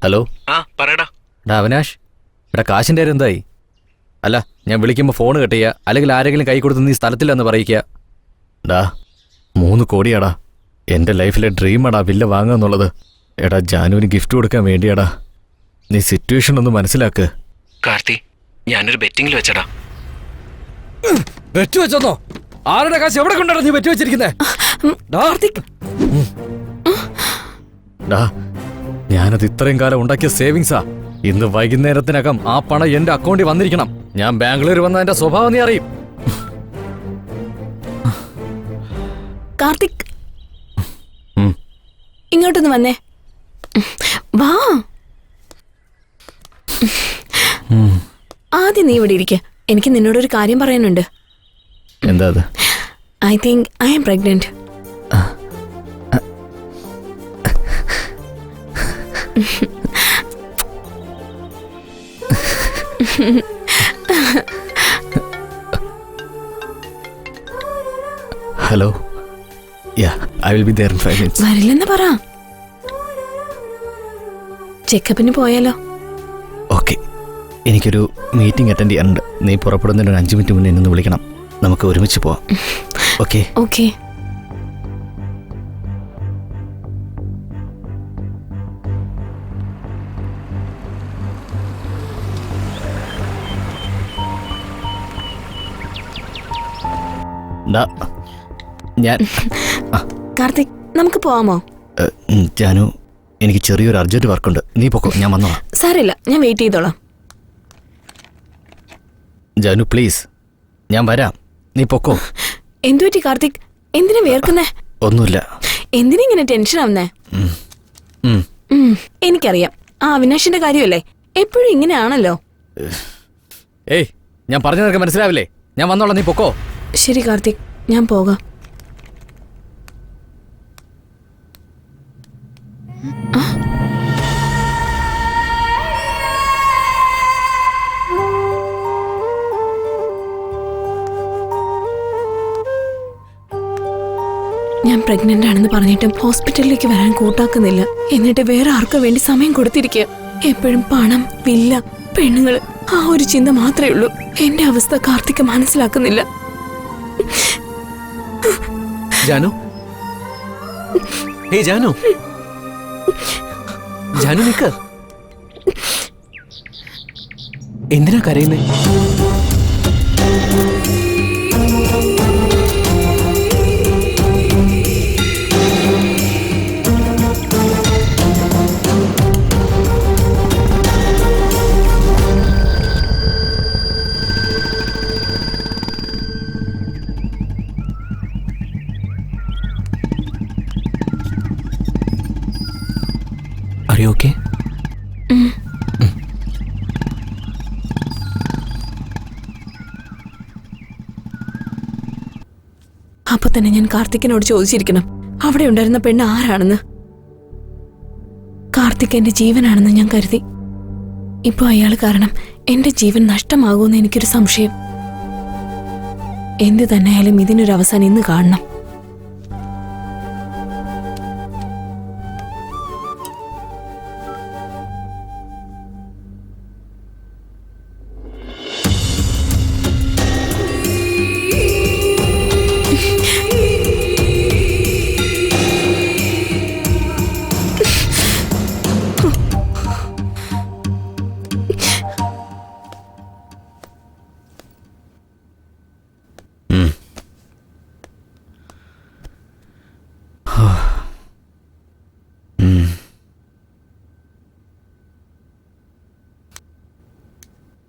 Hello. ആ പറയടാ. അവിനാഷ്, ഇവിടെ കാശിൻ്റെ കാര്യം എന്തായി? അല്ല, ഞാൻ വിളിക്കുമ്പോൾ ഫോൺ കട്ട് ചെയ്യുക, അല്ലെങ്കിൽ ആരെങ്കിലും കൈ കൊടുത്ത് നീ സ്ഥലത്തില്ലെന്ന് പറയിക്കുക. 3 കോടിയാടാ. എൻ്റെ ലൈഫിലെ ഡ്രീമാടാ വില്ല വാങ്ങുക എന്നുള്ളത്. എടാ, ജാനുവിന് ഗിഫ്റ്റ് കൊടുക്കാൻ വേണ്ടിയാടാ. നീ സിറ്റുവേഷൻ ഒന്ന് മനസ്സിലാക്ക്. കാർത്തി, ഞാനൊരു ബെറ്റിംഗിൽ വെച്ചടാ. ബെറ്റ് വെച്ചോന്നോ? ആരുടെ കാശ് എവിടെ കൊണ്ടാണ് നീ ബെറ്റ് വെച്ചിരിക്കുന്നേ? ഞാനത് ഇത്രയും കാലം ഉണ്ടാക്കിയ സേവിങ്സാ. ഇന്ന് വൈകുന്നേരത്തിനകം ആ പണം എന്റെ അക്കൗണ്ടിൽ വന്നിരിക്കണം. ഞാൻ ബാംഗ്ലൂർ വന്ന എന്റെ സ്വഭാവം നീ അറിയും. കാർത്തിക്, ഇങ്ങോട്ടൊന്ന് വന്നേ. വാ. ആദ്യം നീ ഇവിടെ ഇരിക്ക. എനിക്ക് നിന്നോടൊരു കാര്യം പറയാനുണ്ട്. എന്താ അത്? I think I am pregnant. Hello. I will be there in 5 minutes. വരില്ലെന്ന് പറ. ചെക്കപ്പിന് പോയാലോ? ഓക്കെ, എനിക്കൊരു മീറ്റിംഗ് അറ്റൻഡ് ചെയ്യാനുണ്ട്. നീ പുറപ്പെടുന്നതിന് ഒരു 5 മിനിറ്റ് മുന്നേ നിന്ന് വിളിക്കണം. നമുക്ക് ഒരുമിച്ച് പോവാം. ഓക്കെ? ഓക്കെ. ഞാൻ കാർത്തിക്, നമുക്ക് പോവാമോ? ജാനു, എനിക്ക് ചെറിയൊരു അർജന്റ് വർക്കുണ്ട്. നീ പൊക്കോ, ഞാൻ വന്നോളാം. സാരമില്ല, ഞാൻ വെയിറ്റ് ചെയ്തോളാം. ജാനു പ്ലീസ്, ഞാൻ വരാം. നീ പൊക്കോ. എന്തുപറ്റി കാർത്തിക്? എന്തിനാ വേർക്കുന്നേ? ഒന്നുമില്ല. എന്തിനാ ഇങ്ങനെ ടെൻഷൻ ആവുന്നേ? എനിക്കറിയാം, ആ അവിനാഷിന്റെ കാര്യമല്ലേ, എപ്പോഴും ഇങ്ങനെയാണല്ലോ. ഏയ്, ഞാൻ പറഞ്ഞു നിനക്ക് മനസ്സിലാവില്ലേ? ഞാൻ വന്നോളാം, നീ പൊക്കോ. ശരി കാർത്തിക്, ഞാൻ പോകാം. ഞാൻ പ്രഗ്നന്റ് ആണെന്ന് പറഞ്ഞിട്ടും ഹോസ്പിറ്റലിലേക്ക് വരാൻ കൂട്ടാക്കുന്നില്ല. എന്നിട്ട് വേറെ ആർക്കോ വേണ്ടി സമയം കൊടുത്തിരിക്കുക. എപ്പോഴും പണം, വില്ല, പെണ്ണുങ്ങൾ, ആ ഒരു ചിന്ത മാത്രമേ ഉള്ളൂ. എന്റെ അവസ്ഥ കാർത്തിക് മനസ്സിലാക്കുന്നില്ല. ജാനു, ഹേ ജാനു, ജാനു നിക്ക്. എന്തിനാ കരയുന്നേ? Are you okay? അപ്പൊ തന്നെ ഞാൻ കാർത്തിക്കിനോട് ചോദിച്ചിരിക്കണം അവിടെ ഉണ്ടായിരുന്ന പെണ്ണ് ആരാണെന്ന്. കാർത്തിക് എന്റെ ജീവനാണെന്ന് ഞാൻ കരുതി. ഇപ്പൊ അയാൾ കാരണം എന്റെ ജീവൻ നഷ്ടമാകുമെന്ന് എനിക്കൊരു സംശയം. എന്ത് തന്നെയായാലും ഇതിനൊരു അവസാനം ഇന്ന് കാണണം.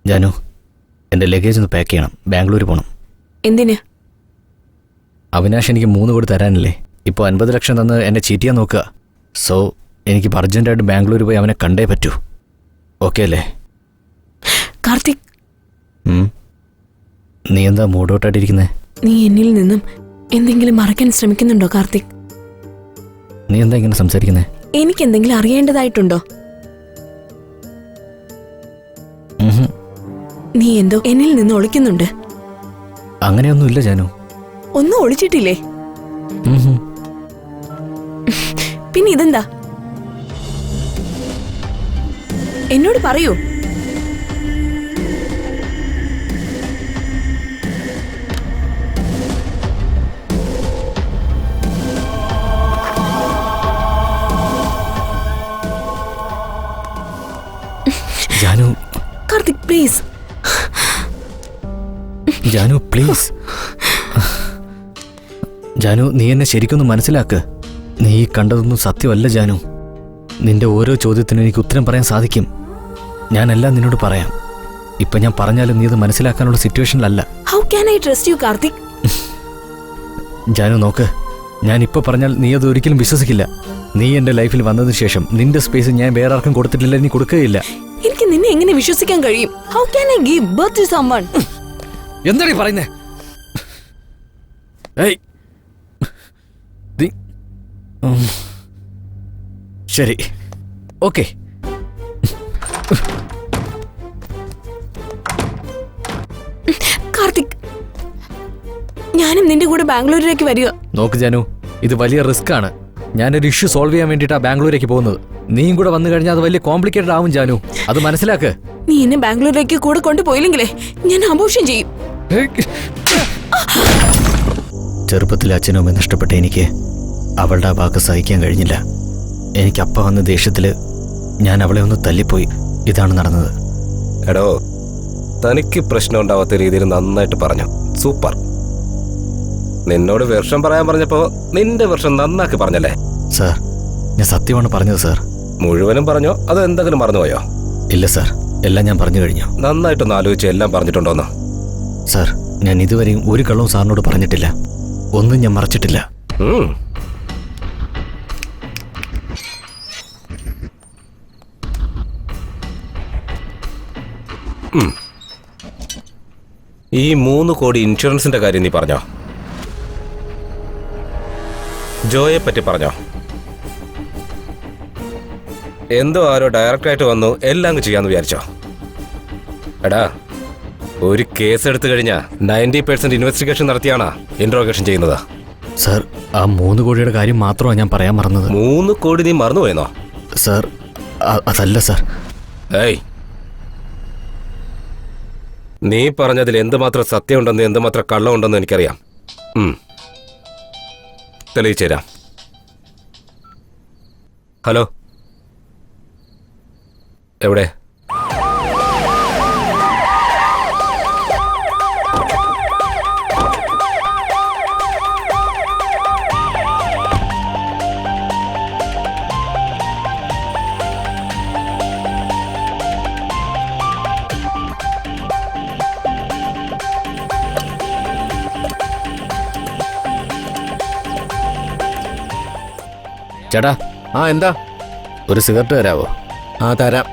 ജാനു, എൻ്റെ ലഗേജ് ഒന്ന് പാക്ക് ചെയ്യണം. ബാംഗ്ലൂർ പോകണം. എന്തിന്? അവിനാഷ് എനിക്ക് 3 കോടി തരാനില്ലേ? ഇപ്പോൾ 50 ലക്ഷം തന്ന് എന്നെ ചീറ്റ് ചെയ്യാൻ നോക്കുക. സോ എനിക്കിപ്പോൾ അർജൻറ്റായിട്ട് ബാംഗ്ലൂർ പോയി അവനെ കണ്ടേ പറ്റൂ. ഓക്കെ അല്ലേ? കാർത്തിക്, നീ എന്താ മൂഡൗട്ടായിട്ടിരിക്കുന്നേ? നീ എന്നിൽ നിന്നും എന്തെങ്കിലും മറയ്ക്കാൻ ശ്രമിക്കുന്നുണ്ടോ കാർത്തിക്? നീ എന്താ ഇങ്ങനെ സംസാരിക്കുന്നേ? എനിക്ക് എന്തെങ്കിലും അറിയേണ്ടതായിട്ടുണ്ടോ? നീ എന്തോ എന്നിൽ നിന്ന് ഒളിക്കുന്നുണ്ട്. അങ്ങനെയൊന്നുമില്ല ജാനു. ഒന്നും ഒളിച്ചിട്ടില്ലേ? പിന്നെ ഇതെന്താ? എന്നോട് പറയൂ. ജാനു, കാർത്തിക് പ്ലീസ്. ജാനു പ്ലീസ്. ജാനു, നീ എന്നെ ശരിക്കൊന്ന് മനസ്സിലാക്ക്. നീ കണ്ടതൊന്നും സത്യമല്ല ജാനു. നിന്റെ ഓരോ ചോദ്യത്തിനും എനിക്ക് ഉത്തരം പറയാൻ സാധിക്കും. ഞാനെല്ലാം നിന്നോട് പറയാം. ഇപ്പൊ ഞാൻ പറഞ്ഞാലും നീ അത് മനസ്സിലാക്കാനുള്ള സിറ്റുവേഷനിലല്ല. How can I trust you Karthik? Janu നോക്ക്, ഞാൻ ഇപ്പൊ പറഞ്ഞാൽ നീ അത് ഒരിക്കലും വിശ്വസിക്കില്ല. നീ എന്റെ ലൈഫിൽ വന്നതിന് ശേഷം നിന്റെ സ്പേസ് ഞാൻ വേറെ ആർക്കും കൊടുത്തിട്ടില്ല, നീ കൊടുക്കുകയില്ല. എനിക്ക് നിന്നെ എങ്ങനെ വിശ്വസിക്കാൻ കഴിയും? How can I give birth to someone? എന്താണ് ഈ പറയുന്നേ? ശരി, ഓക്കെ. കാർത്തിക്, ഞാനും നിന്റെ കൂടെ ബാംഗ്ലൂരിലേക്ക് വരിക. നോക്ക് ജാനു, ഇത് വലിയ റിസ്ക് ആണ്. ഞാനൊരു ഇഷ്യൂ സോൾവ് ചെയ്യാൻ വേണ്ടിയിട്ടാണ് ബാംഗ്ലൂരേക്ക് പോകുന്നത്. നീയും കൂടെ വന്നു കഴിഞ്ഞാൽ അത് വലിയ കോംപ്ലിക്കേറ്റഡ് ആവും ജാനു, അത് മനസ്സിലാക്ക്. നീ എന്നെ ബാംഗ്ലൂരിലേക്ക് കൂടെ കൊണ്ടുപോയില്ലെങ്കിലേ ഞാൻ അബോർഷൻ ചെയ്യും. ചെറുപ്പത്തിൽ അച്ഛനും അമ്മയും നഷ്ടപ്പെട്ട എനിക്ക് അവളുടെ ആ വാക്ക് സഹിക്കാൻ കഴിഞ്ഞില്ല. എനിക്ക് അപ്പ വന്ന ദേഷ്യത്തില് ഞാൻ അവളെ ഒന്ന് തല്ലിപ്പോയി. ഇതാണ് നടന്നത്. എടോ, തനിക്ക് പ്രശ്നം ഉണ്ടാവാത്ത രീതിയിൽ നന്നായിട്ട് പറഞ്ഞു. സൂപ്പർ. നിന്നോട് വെർഷം പറയാൻ പറഞ്ഞപ്പോ നിന്റെ വെർഷം നന്നാക്കി പറഞ്ഞല്ലേ? സാർ, ഞാൻ സത്യമാണ് പറഞ്ഞത് സാർ. മുഴുവനും പറഞ്ഞോ അതോ എന്തെങ്കിലും മറന്നുപോയോ? ഇല്ല സാർ, എല്ലാം ഞാൻ പറഞ്ഞു കഴിഞ്ഞു. നന്നായിട്ടൊന്ന് ആലോചിച്ച് എല്ലാം പറഞ്ഞിട്ടുണ്ടോന്ന്? സാർ, ഞാൻ ഇതുവരെയും ഒരു കള്ളവും സാറിനോട് പറഞ്ഞിട്ടില്ല. ഒന്നും ഞാൻ മറച്ചിട്ടില്ല. ഈ 3 കോടി ഇൻഷുറൻസിന്റെ കാര്യം നീ പറഞ്ഞോ? ജോയെ പറ്റി പറഞ്ഞോ? എന്തോ ആരോ ഡയറക്റ്റായിട്ട് വന്നു എല്ലാം അങ്ങ് ചെയ്യാന്ന് വിചാരിച്ചോ? എടാ, ഒരു കേസ് എടുത്തു കഴിഞ്ഞാൽ 90% ഇൻവെസ്റ്റിഗേഷൻ നടത്തിയാണ് ഇൻട്രോഗേഷൻ ചെയ്യുന്നത്. സാർ, ആ 3 കോടിയുടെ കാര്യം മാത്രമാണ് ഞാൻ പറയാൻ മറന്നത്. 3 കോടി നീ മറന്നുപോയെന്നോ? സാർ, അതല്ല സാർ. ഏയ്, നീ പറഞ്ഞതിൽ എന്തുമാത്രം സത്യമുണ്ടെന്ന് എന്തുമാത്രം കള്ളമുണ്ടെന്ന് എനിക്കറിയാം. തെളിയിച്ചു തരാം. ഹലോ, എവിടെ? ചേട്ടാ, എന്താ? ഒരു സിഗരറ്റ് തരാവോ? തരാം.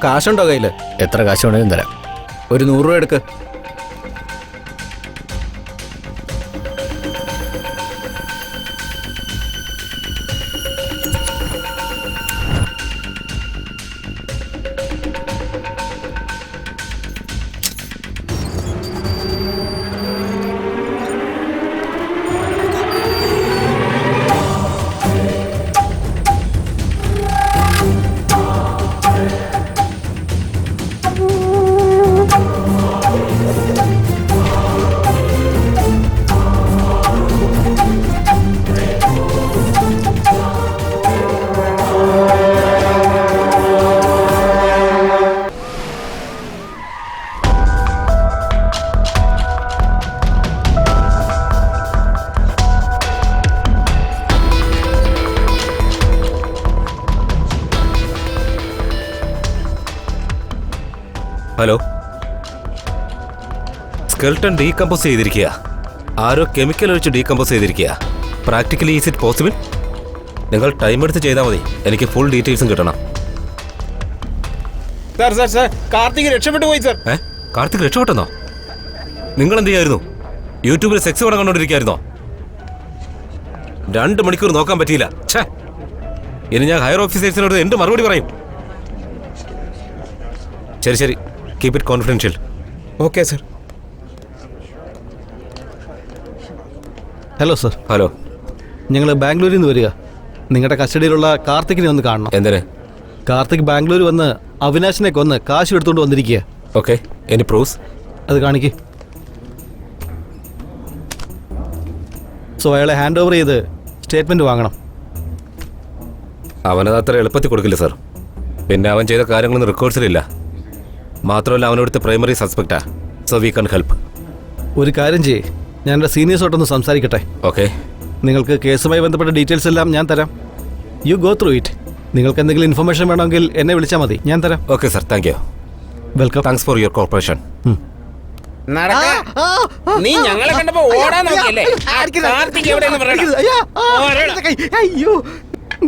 കാശുണ്ടോ കയ്യില്? എത്ര കാശ് വേണേലും തരാം. ഒരു 100 രൂപ എടുക്ക്. ഹലോ, സ്കെൽട്ടൺ ഡീകമ്പോസ് ചെയ്തിരിക്കുക. ആരോ കെമിക്കൽ ഒഴിച്ച് ഡീകമ്പോസ് ചെയ്തിരിക്കുക. Practically is it possible? നിങ്ങൾ ടൈം എടുത്ത് ചെയ്താൽ മതി. എനിക്ക് ഫുൾ ഡീറ്റെയിൽസും കിട്ടണം. കാർത്തിക് രക്ഷപ്പെട്ടു പോയി സാർ. കാർത്തിക് രക്ഷപ്പെട്ടെന്നോ? നിങ്ങൾ എന്ത് ചെയ്യായിരുന്നു? യൂട്യൂബിൽ സെക്സ് പടം കണ്ടോണ്ടിരിക്കായിരുന്നോ? 2 മണിക്കൂർ നോക്കാൻ പറ്റിയില്ല. ഛേ, ഇനി ഞാൻ ഹയർ ഓഫീസേഴ്സിനോട് എന്ത് മറുപടി പറയും? ശരി ശരി, keep it confidential. Okay sir. Hello sir. Hello, ഞങ്ങൾ ബാംഗ്ലൂരിൽ നിന്ന് വരിക. നിങ്ങളുടെ കസ്റ്റഡിയിലുള്ള കാർത്തികിനെ ഒന്ന് കാണണം. എന്തിന്? കാർത്തിക് ബാംഗ്ലൂർ വന്ന് അവിനാശിനെ കൊന്ന് കാശ് എടുത്തുകൊണ്ട് വന്നിരിക്കുക. Okay, any proofs? അത് കാണിക്ക്. സോ അയാളെ ഹാൻഡ് ഓവർ ചെയ്ത് സ്റ്റേറ്റ്മെന്റ് വാങ്ങണം. അവനത് അത്ര എളുപ്പത്തിൽ കൊടുക്കില്ല സാർ. പിന്നെ അവൻ ചെയ്ത കാര്യങ്ങളൊന്നും റെക്കോർഡ്സിലില്ല. മാത്രമല്ല അവനോടുത്തെ പ്രൈമറി സസ്പെക്റ്റാ. So we can help. ഒരു കാര്യം ചെയ്യേ, ഞാൻ എൻ്റെ സീനിയേഴ്സോട്ടൊന്ന് സംസാരിക്കട്ടെ. ഓക്കെ. നിങ്ങൾക്ക് കേസുമായി ബന്ധപ്പെട്ട ഡീറ്റെയിൽസ് എല്ലാം ഞാൻ തരാം. You go through it. നിങ്ങൾക്ക് എന്തെങ്കിലും ഇൻഫർമേഷൻ വേണമെങ്കിൽ എന്നെ വിളിച്ചാൽ മതി, ഞാൻ തരാം. Okay sir, thank you. Welcome. Thanks for your corporation. നടക്ക. നീ ഞങ്ങളെ കണ്ടപ്പോ ഓടാൻ നോക്കിയല്ലേ? കാർത്തിക് എവിടെയെന്ന് പറയണം. അയ്യോ,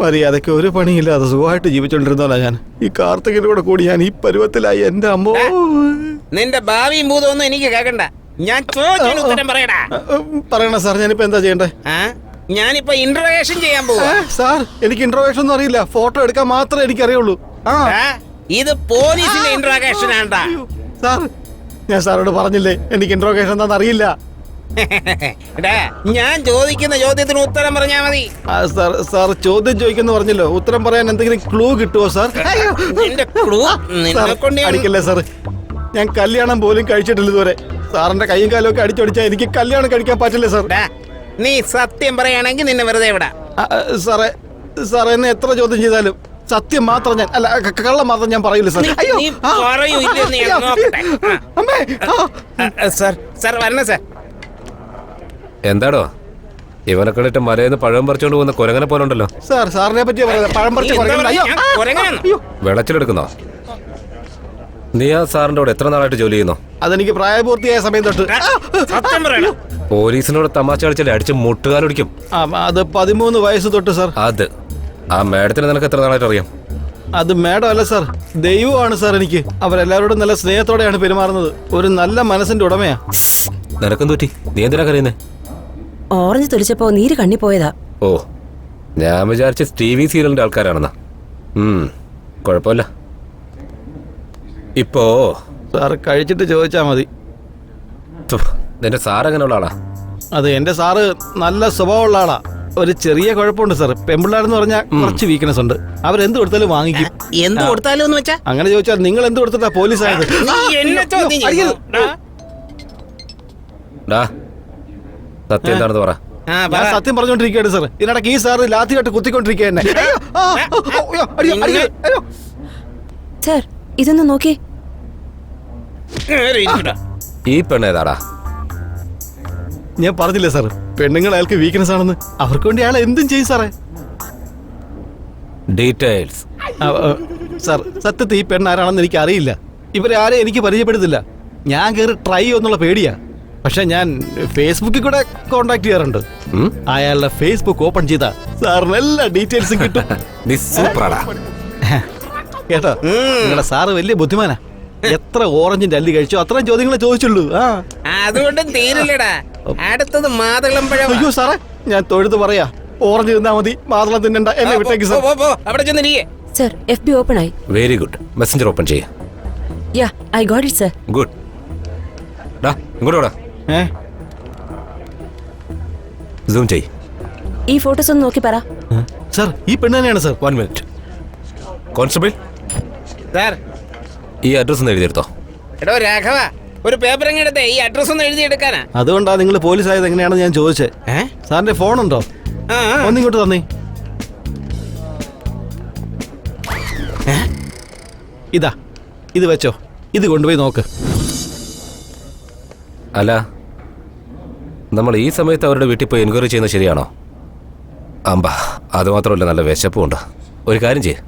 മര്യാദയ്ക്ക് ഒരു പണിയില്ലാതെ സുഖമായിട്ട് ജീവിച്ചോണ്ടിരുന്നോളാ ഞാൻ. ഈ കാർത്തികിന്റെ കൂടെ കൂടി ഞാൻ ഈ പരുവത്തിലായി. എന്റെ അമ്മോ. നിന്റെ ഭാവിയും ഭൂതമൊന്നും എനിക്ക് കേൾക്കണ്ട. ഞാൻ ചോദിച്ചതിന് ഉത്തരം പറയടാ. പറയണ സാർ, ഞാനിപ്പോ എന്താ ചെയ്യണ്ടേ? ഞാനിപ്പോ ഇന്റർവേഷൻ ചെയ്യാൻ പോവാ. സാർ, എനിക്ക് ഇന്റർവേഷൻ ഒന്നും അറിയില്ല. ഫോട്ടോ എടുക്കാൻ മാത്രമേ എനിക്ക് അറിയുള്ളൂ. ഇത് പോലീസിന്റെ ഇന്റർവേഷൻ ആണ്ടാ. സാർ, ഞാൻ സാറോട് പറഞ്ഞില്ലേ എനിക്ക് ഇന്റർവേഷൻ എന്താണെന്ന് അറിയില്ല. ഞാൻ ചോദിക്കുന്ന ചോദ്യത്തിന് ഉത്തരം പറഞ്ഞാ മതി. സാർ ചോദ്യം ചോദിക്കുന്നു പറഞ്ഞല്ലോ, ഉത്തരം പറയാൻ എന്തെങ്കിലും ക്ലൂ കിട്ടുമോ സാർ? അടിക്കല്ലേ സാർ, ഞാൻ കല്യാണം പോലും കഴിച്ചിട്ടില്ല ഇതുവരെ. സാറിന്റെ കൈയും കാലും ഒക്കെ അടിച്ചൊടിച്ചാൽ എനിക്ക് കല്യാണം കഴിക്കാൻ പറ്റില്ല സാർ. നീ സത്യം പറയുകയാണെങ്കിൽ നിന്നെ വെറുതെ വിടാം. സാറേ എന്നെ എത്ര ചോദ്യം ചെയ്താലും സത്യം മാത്രം ഞാൻ, അല്ല കള്ളം മാത്രം ഞാൻ പറയില്ല സാർ. എന്താടോ ഇവനെ കണ്ടിട്ട് മലയെന്ന് പഴം പറിച്ചോണ്ട് പോകുന്ന കുരങ്ങനെ പോലെ ഉണ്ടല്ലോ. സാർ, സാറിനെ പറ്റിയാ പറയുന്നത്. പഴം പറിച്ച് വെളച്ചിലെടുക്കുന്നോ? നീ ആ സാറിന്റെ കൂടെ എത്ര നാളായിട്ട് ജോലി ചെയ്യുന്നു? അതെനിക്ക് പ്രായപൂർത്തിയായ സമയം തൊട്ട്. പോലീസിനോട് തമാശ കളിച്ചാലേ അടിച്ച് മുട്ടുകാലൊടിക്കും. അത് 13 വയസ്സ് തൊട്ട് സാർ. അത് ആ മേഡത്തിന് നിനക്ക് എത്ര നാളായിട്ട് അറിയാം? അത് മേഡം അല്ല സാർ, ദൈവമാണ് സാർ. എനിക്ക് അവരെല്ലാവരോടും നല്ല സ്നേഹത്തോടെയാണ് പെരുമാറുന്നത്. ഒരു നല്ല മനസ്സിന്റെ ഉടമയാ. നിനക്കും തൂറ്റി, നീ എന്തിനാ കറിയുന്നേ? ഓറഞ്ച് തൊലിച്ചപ്പോ നീര് കണ്ണി പോയതാ. ഓ, ഞാൻ വിചാരിച്ച TV സീരിയലിന്റെ ആൾക്കാരാണെന്നാ. കുഴപ്പമില്ല. ഇപ്പോ സാർ കഴിച്ചിട്ട് ചോദിച്ചാ മതി. നിന്റെ സാർ എങ്ങനെയുള്ള ആളാ? അത് എന്റെ സാറ് നല്ല സ്വഭാവമുള്ള ആളാ. ഒരു ചെറിയ കുഴപ്പമുണ്ട് സാർ. പെമ്പിള്ളാരെന്ന് പറഞ്ഞാൽ കുറച്ച് വീക്ക്നെസ് ഉണ്ട്. അവരെന്ത് കൊടുത്താലും വാങ്ങിക്കും. എന്ത് കൊടുത്താലും എന്ന് വെച്ചാ? അങ്ങനെ ചോദിച്ചാൽ നിങ്ങൾ എന്ത് കൊടുത്തിട്ടാ പോലീസ് ആയത്? സത്യം എന്താണെന്ന് പറ. ഞാൻ സത്യം പറഞ്ഞോണ്ടിരിക്കുകയാണ് സാർ. ഇതിനിടയ്ക്ക് ഈ സാറ് ലാത്തിയായിട്ട് കുത്തിക്കൊണ്ടിരിക്കുക എന്നെ. സാർ, ഇതൊന്ന് നോക്കി. ഈ പെണ്ണേതാടാ? ഞാൻ പറഞ്ഞില്ലേ സാർ, പെണ്ണുങ്ങൾ അയാൾക്ക് വീക്ക്നെസ് ആണെന്ന്. അവർക്ക് വേണ്ടി അയാൾ എന്തും ചെയ്യും സാറേ. ഡീറ്റെയിൽസ് സാർ, സത്യത്തിൽ ഈ പെണ്ണാരാണെന്ന് എനിക്ക് അറിയില്ല. ഇവരെ ആരെയും എനിക്ക് പരിചയപ്പെടുത്തില്ല. ഞാൻ കയറി ട്രൈ ചെയ്യുന്നുള്ള പേടിയാ. പക്ഷെ ഞാൻ ഫേസ്ബുക്കിൽ കൂടെ കോണ്ടാക്ട് ചെയ്യാറുണ്ട്. അയാളുടെ ഫേസ്ബുക്ക് ഓപ്പൺ ചെയ്താ സാറിന് എല്ലാ ഡീറ്റെയിൽസും കിട്ടും. കേട്ടോ, നിങ്ങളുടെ സാറ് വലിയ ബുദ്ധിമാനാ. എത്ര ഓറഞ്ചിന്റെ അല്ലി കഴിച്ചോ അത്രയും ചോദ്യങ്ങളെ ചോദിച്ചുള്ളൂ. അതുകൊണ്ടും തീരില്ലടാ. അടുത്തത് മാതളം പഴം. അയ്യോ സാറേ, ഞാൻ തൊഴുത് പറയാ, ഓറഞ്ച് തിന്നാ മതി, മാതളം തിന്നണ്ട. എന്നെ വിട്ടേക്ക് സാർ. അവിടെ ചെന്നിരിക്കേ. സർ, FB ഓപ്പൺ ആയി. Very good. മെസ്സഞ്ചർ ഓപ്പൺ ചെയ്യ. Yeah, I got it sir. Good. ഇങ്ങോട്ട് വാടാ. സൂം ചെയ്. ഈ ഫോട്ടോസ് ഒന്ന് നോക്കി പറ. സാർ, ഈ പെണ്ണ് തന്നെയാണ് സാർ. 1 മിനിറ്റ്. കോൺസ്റ്റബിൾ സാർ, ഈ അഡ്രസ് ഒന്ന് എഴുതിയെടുത്തോ. എടോ രാഘവ, ഒരു പേപ്പർ എങ്ങെടുത്തേ ഈ അഡ്രസ് ഒന്ന് എഴുതിയെടുക്കാനാ. അതുകൊണ്ടാ നിങ്ങൾ പോലീസ് ആയത് എങ്ങനെയാണെന്ന് ഞാൻ ചോദിച്ചേ. സാറിന്റെ ഫോണുണ്ടോ? ഒന്നിങ്ങോട്ട് തന്നേ. ഇതാ, ഇത് വെച്ചോ. ഇത് കൊണ്ടുപോയി നോക്ക്. അല്ല, നമ്മൾ ഈ സമയത്ത് അവരുടെ വീട്ടിൽ പോയി എൻക്വയറി ചെയ്യുന്നത് ശരിയാണോ? അമ്പാ, അത് മാത്രമല്ല, നല്ല വിശപ്പുണ്ട്. ഒരു കാര്യം ചെയ്യ്,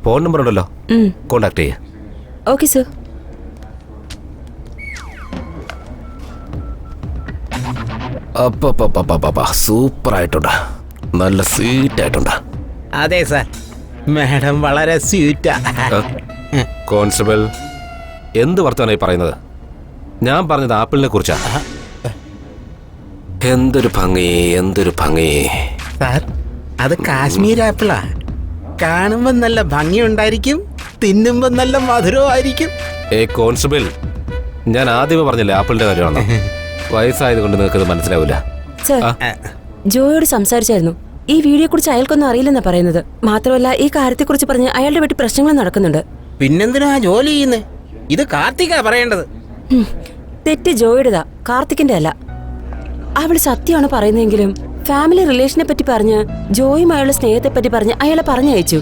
ഫോൺ നമ്പർ ഉണ്ടല്ലോ, കോണ്ടാക്ട് ചെയ്യ. Okay sir. സൂപ്പർ ആയിട്ടുണ്ട്, നല്ല സ്വീറ്റ് ആയിട്ടുണ്ട്. അതെ സാർ, മാഡം വളരെ സ്വീറ്റാ. കോൺസ്റ്റബിൾ, എന്ത് വർത്തമാനായി പറയുന്നത്? ഞാൻ പറഞ്ഞത് ആപ്പിളിനെ കുറിച്ചാ. എന്തൊരു ഭംഗി, എന്തൊരു ഭംഗി. സാർ, അത് കാശ്മീർ ആപ്പിളാ. കാണുമ്പോ നല്ല ഭംഗിയുണ്ടായിരിക്കും, തിന്നുമ്പോ നല്ല മധുരമായിരിക്കും. കോൺസ്റ്റബിൾ, ഞാൻ ആദ്യമേ പറഞ്ഞില്ലേ ആപ്പിളിന്റെ കാര്യമാണോ? വയസ്സായത് കൊണ്ട് നിങ്ങൾക്കത് മനസ്സിലാവില്ല. സർ, ജോയോട് സംസാരിച്ചായിരുന്നു. ഈ വീഡിയോയെ കുറിച്ച് അയാൾക്കൊന്നും അറിയില്ലെന്നാ പറയുന്നത്. മാത്രമല്ല ഈ കാര്യത്തെക്കുറിച്ച് പറഞ്ഞ് അയാളുടെ വീട്ടിൽ പ്രശ്നങ്ങൾ നടക്കുന്നുണ്ട്. പിന്നെന്തിനാ ജോലി ചെയ്യുന്നേ? ഇത് കാർത്തികാ പറയേണ്ടത്. തെറ്റ് ജോയുടേതാ, കാർത്തിക്കിന്റെ അല്ല. അവള് സത്യമാണ് പറയുന്നതെങ്കിലും ഫാമിലി റിലേഷനെ പറ്റി പറഞ്ഞ് ജോയുമായുള്ള സ്നേഹത്തെ പറ്റി പറഞ്ഞ് അയാളെ പറഞ്ഞയച്ചു.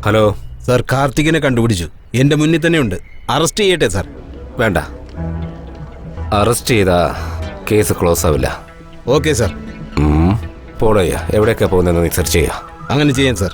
ഹലോ സാർ, കാർത്തികിനെ കണ്ടുപിടിച്ചു. എന്റെ മുന്നിൽ തന്നെ ഉണ്ട്. അറസ്റ്റ് ചെയ്യട്ടെ സാർ? വേണ്ട, അറസ്റ്റ് ചെയ്താ കേസ് ക്ലോസ് ആവില്ല. ഓക്കെ സാർ, പോണയ്യ, എവിടെയൊക്കെ പോകുന്നതെന്ന് നീ സെർച്ച് ചെയ്യാം. അങ്ങനെ ചെയ്യാം സാർ.